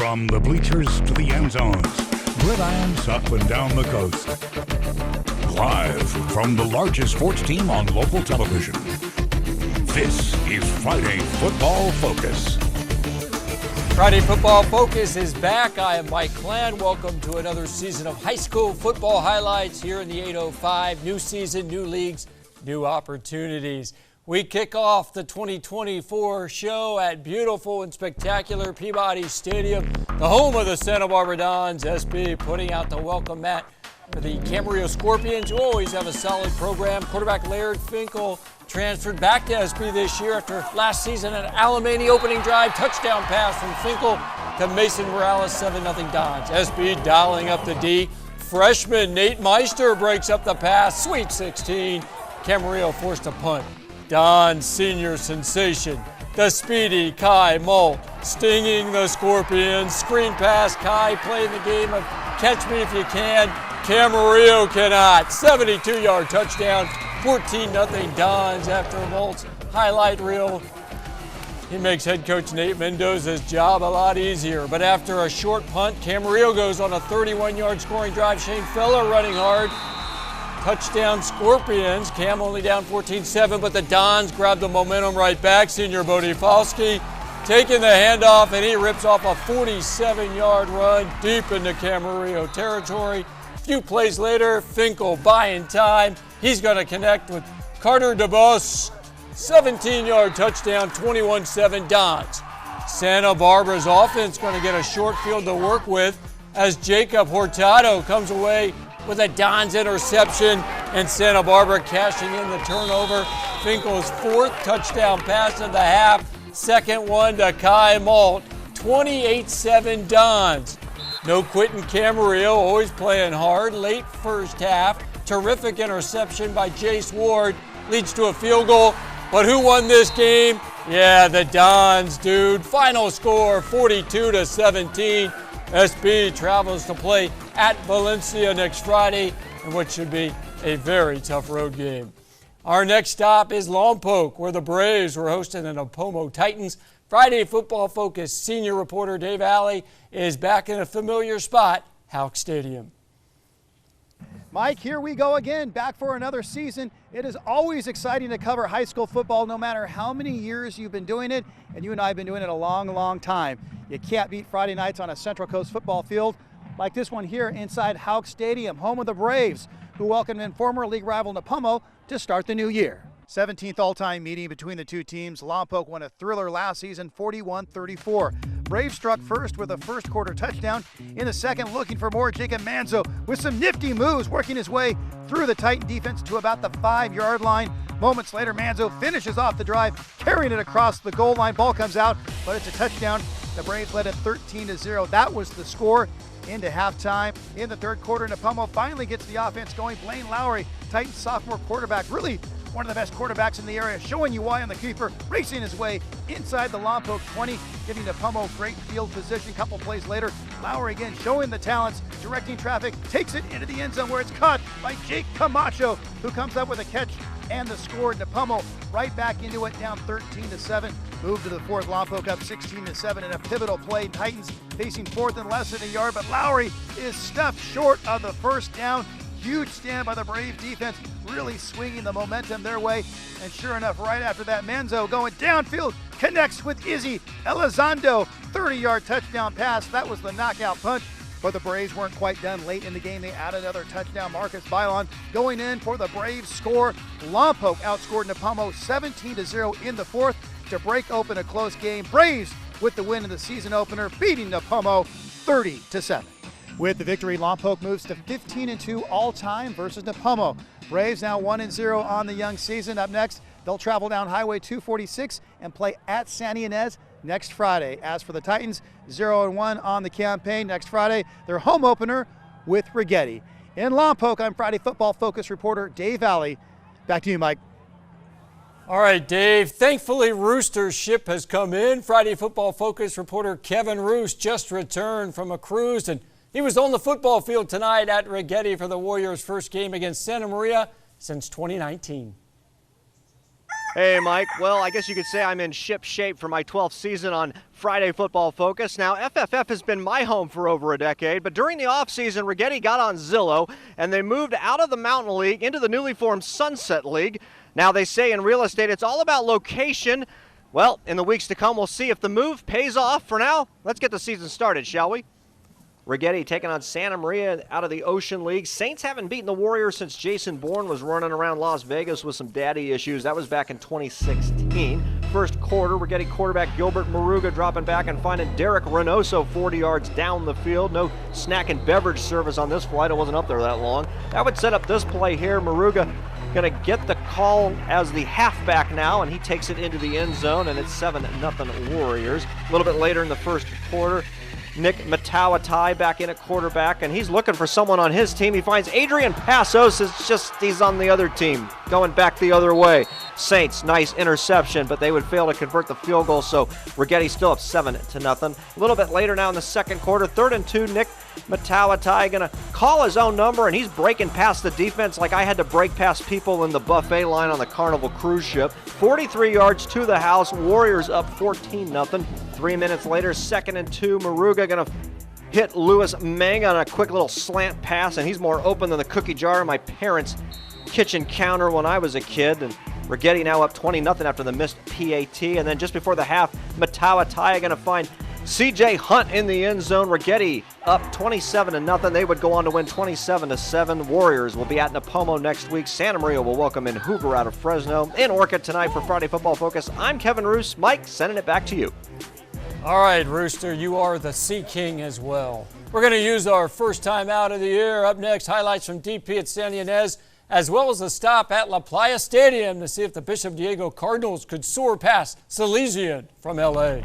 From the bleachers to the end zones, gridirons up and down the coast. Live from the largest sports team on local television. This is Friday Football Focus. Friday Football Focus is back. I am Mike Klan. Welcome to another season of high school football highlights here in the 805. New season, new leagues, new opportunities. We kick off the 2024 show at beautiful and spectacular Peabody Stadium, the home of the Santa Barbara Dons. SB putting out the welcome mat for the Camarillo Scorpions, who always have a solid program. Quarterback Laird Finkel transferred back to SB this year after last season at Alemany opening drive. Touchdown pass from Finkel to Mason Morales, 7-0 Dons. SB dialing up the D. Freshman Nate Meister breaks up the pass. Sweet 16. Camarillo forced a punt. Don's senior sensation, the speedy Kai Molt, stinging the Scorpions. Screen pass, Kai playing the game of catch me if you can. Camarillo cannot. 72-yard touchdown, 14-0 Dons after Molt's highlight reel. He makes head coach Nate Mendoza's job a lot easier. But after a short punt, Camarillo goes on a 31-yard scoring drive. Shane Feller running hard. Touchdown Scorpions. Cam only down 14-7, but the Dons grab the momentum right back. Senior Bodie Falski taking the handoff, and he rips off a 47-yard run deep into Camarillo territory. A few plays later, Finkel buying time. He's going to connect with Carter DeBose. 17-yard touchdown, 21-7 Dons. Santa Barbara's offense going to get a short field to work with as Jacob Hurtado comes away with a Dons interception, and Santa Barbara cashing in the turnover. Finkel's fourth touchdown pass of the half. Second one to Kai Molt. 28-7 Dons. No quitting Camarillo, always playing hard. Late first half. Terrific interception by Jace Ward. Leads to a field goal. But who won this game? Yeah, the Dons, dude. Final score, 42-17. SB travels to play at Valencia next Friday in what should be a very tough road game. Our next stop is Lompoc, where the Braves were hosting the Napomo Titans. Friday Football Focus senior reporter Dave Alley is back in a familiar spot, Houck Stadium. Mike, here we go again, back for another season. It is always exciting to cover high school football no matter how many years you've been doing it, and you and I have been doing it a long, long time. You can't beat Friday nights on a Central Coast football field like this one here inside Houck Stadium, home of the Braves, who welcomed in former league rival Napomo to start the new year. 17th all-time meeting between the two teams. Lompoc won a thriller last season, 41-34. Braves struck first with a first quarter touchdown. In the second, looking for more, Jacob Manzo with some nifty moves, working his way through the Titan defense to about the 5-yard line. Moments later, Manzo finishes off the drive, carrying it across the goal line. Ball comes out, but it's a touchdown. The Braves led it 13-0. That was the score into halftime. In the third quarter, Napomo finally gets the offense going. Blaine Lowry, Titans sophomore quarterback, really one of the best quarterbacks in the area, showing you why on the keeper, racing his way inside the Lompoc 20, giving Napomo great field position. Couple plays later, Lowry again showing the talents, directing traffic, takes it into the end zone where it's caught by Jake Camacho, who comes up with a catch and the score. Napomo right back into it, down 13-7. Moved to the fourth, Lompoc up 16-7 in a pivotal play. Titans facing fourth and less than a yard, but Lowry is stuffed short of the first down. Huge stand by the Brave defense, really swinging the momentum their way. And sure enough, right after that, Manzo going downfield, connects with Izzy Elizondo. 30-yard touchdown pass. That was the knockout punch. But the Braves weren't quite done. Late in the game, they added another touchdown. Marcus Bylon going in for the Braves score. Lompoc outscored Napomo 17-0 in the fourth to break open a close game. Braves with the win in the season opener, beating Napomo 30-7. With the victory, Lompoc moves to 15-2 all-time versus Napomo. Braves now 1-0 on the young season. Up next, they'll travel down Highway 246 and play at Santa Ynez next Friday. As for the Titans, 0-1 on the campaign next Friday. Their home opener with Rigetti. In Lompoc, I'm Friday Football Focus reporter Dave Alley. Back to you, Mike. All right, Dave. Thankfully, Rooster's ship has come in. Friday Football Focus reporter Kevin Roos just returned from a cruise, and he was on the football field tonight at Rigetti for the Warriors' first game against Santa Maria since 2019. Hey, Mike. Well, I guess you could say I'm in ship shape for my 12th season on Friday Football Focus. Now, FFF has been my home for over a decade, but during the offseason, Rigetti got on Zillow, and they moved out of the Mountain League into the newly formed Sunset League. Now, they say in real estate it's all about location. Well, in the weeks to come, we'll see if the move pays off. For now, let's get the season started, shall we? Rigetti taking on Santa Maria out of the Ocean League. Saints haven't beaten the Warriors since Jason Bourne was running around Las Vegas with some daddy issues. That was back in 2016. First quarter, Rigetti quarterback Gilbert Maruga dropping back and finding Derek Reynoso 40 yards down the field. No snack and beverage service on this flight. It wasn't up there that long. That would set up this play here. Maruga going to get the call as the halfback now, and he takes it into the end zone, and it's 7-0 Warriors. A little bit later in the first quarter, Nick Matauatai back in at quarterback, and he's looking for someone on his team. He finds Adrian Passos. It's just he's on the other team, going back the other way. Saints, nice interception, but they would fail to convert the field goal, so Rigetti still up 7-0. A little bit later now in the second quarter, 3rd and 2, Nick Matauatai going to call his own number, and he's breaking past the defense like I had to break past people in the buffet line on the Carnival cruise ship. 43 yards to the house, Warriors up 14-0. 3 minutes later, 2nd and 2, Maruga going to hit Louis Meng on a quick little slant pass, and he's more open than the cookie jar in my parents' kitchen counter when I was a kid. And Rigetti now up 20-0 after the missed PAT. And then just before the half, Matauatai going to find C.J. Hunt in the end zone. Rigetti up 27-0. They would go on to win 27-7. Warriors will be at Napomo next week. Santa Maria will welcome in Hoover out of Fresno. In Orchid tonight for Friday Football Focus, I'm Kevin Roos. Mike, sending it back to you. All right, Rooster, you are the Sea King as well. We're going to use our first time out of the year. Up next, highlights from DP at San Ynez, as well as a stop at La Playa Stadium to see if the Bishop Diego Cardinals could soar past Salesian from L.A.